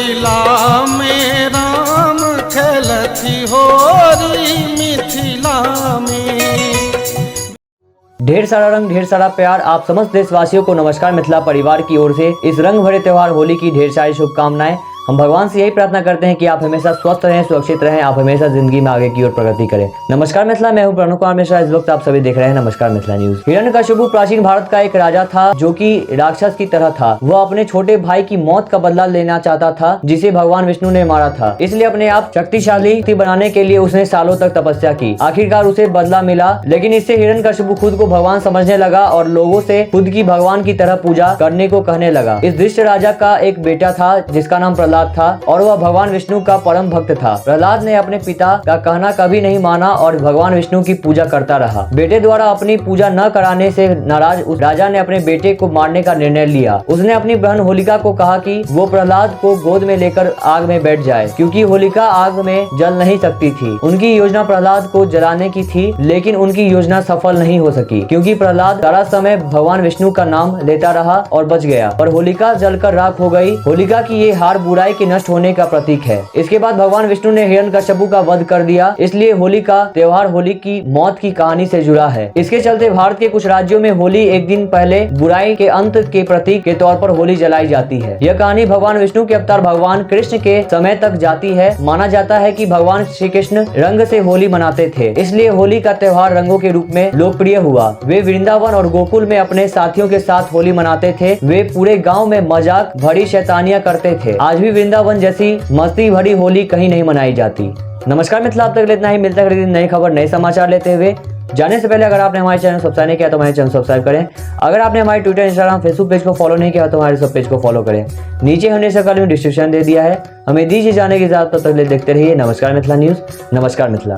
मिथिला में राम खेलती होरी मिथिला में। ढेर सारा रंग ढेर सारा प्यार। आप समस्त देशवासियों को नमस्कार। मिथिला परिवार की ओर से इस रंग भरे त्योहार होली की ढेर सारी शुभकामनाएं। हम भगवान से यही प्रार्थना करते हैं कि आप हमेशा स्वस्थ रहें, सुरक्षित रहें, आप हमेशा जिंदगी में आगे की ओर प्रगति करें। नमस्कार मिथिला, मैं हूं प्रणव कुमार मिश्रा। इस वक्त आप सभी देख रहे हैं नमस्कार मिथिला न्यूज। हिरण्यकशिपु प्राचीन भारत का एक राजा था जो कि राक्षस की तरह था। वह अपने छोटे भाई की मौत का बदला लेना चाहता था जिसे भगवान विष्णु ने मारा था। इसलिए अपने आप शक्तिशाली बनाने के लिए उसने सालों तक तपस्या की। आखिरकार उसे बदला मिला, लेकिन इससे हिरण्यकशिपु खुद को भगवान समझने लगा और लोगों से खुद की भगवान की तरह पूजा करने को कहने लगा। इस दृष्ट राजा का एक बेटा था जिसका नाम प्रहलाद था और वह भगवान विष्णु का परम भक्त था। प्रहलाद ने अपने पिता का कहना कभी नहीं माना और भगवान विष्णु की पूजा करता रहा। बेटे द्वारा अपनी पूजा न कराने से नाराज उस राजा ने अपने बेटे को मारने का निर्णय लिया। उसने अपनी बहन होलिका को कहा कि वो प्रहलाद को गोद में लेकर आग में बैठ जाए, क्योंकि होलिका आग में जल नहीं सकती थी। उनकी योजना प्रहलाद को जलाने की थी, लेकिन उनकी योजना सफल नहीं हो सकी क्योंकि प्रहलाद सारा समय भगवान विष्णु का नाम लेता रहा और बच गया। पर होलिका जलकर राख हो गई। होलिका की ये हार बुराई के नष्ट होने का प्रतीक है। इसके बाद भगवान विष्णु ने हिरण्यकशिपु का वध कर दिया। इसलिए होली का त्योहार होली की मौत की कहानी से जुड़ा है। इसके चलते भारत के कुछ राज्यों में होली एक दिन पहले बुराई के अंत के प्रतीक के तौर पर होली जलाई जाती है। यह कहानी भगवान विष्णु के अवतार भगवान कृष्ण के समय तक जाती है। माना जाता है कि भगवान श्री कृष्ण रंग से होली मनाते थे, इसलिए होली का त्योहार रंगों के रूप में लोकप्रिय हुआ। वे वृंदावन और गोकुल में अपने साथियों के साथ होली मनाते थे। वे पूरे गाँव में मजाक भरी शैतानियां करते थे। आज भी वृंदावन जैसी मस्ती भरी होली कहीं नहीं मनाई जाती। नमस्कार मिथिला, अब तक इतना ही। मिलता है नई खबर नए समाचार लेते हुए। जाने से पहले अगर आपने हमारे चैनल सब्सक्राइब नहीं किया तो हमारे चैनल सब्सक्राइब करें। अगर आपने हमारे ट्विटर, इंस्टाग्राम, फेसबुक पेज को फॉलो नहीं किया तो हमारे सब पेज को फॉलो करें। नीचे हमने सकाल में डिस्क्रिप्शन दे दिया है। हमें दीजिए जाने की इजाजत, तब तक देखते रहिए नमस्कार मिथिला न्यूज। नमस्कार मिथिला।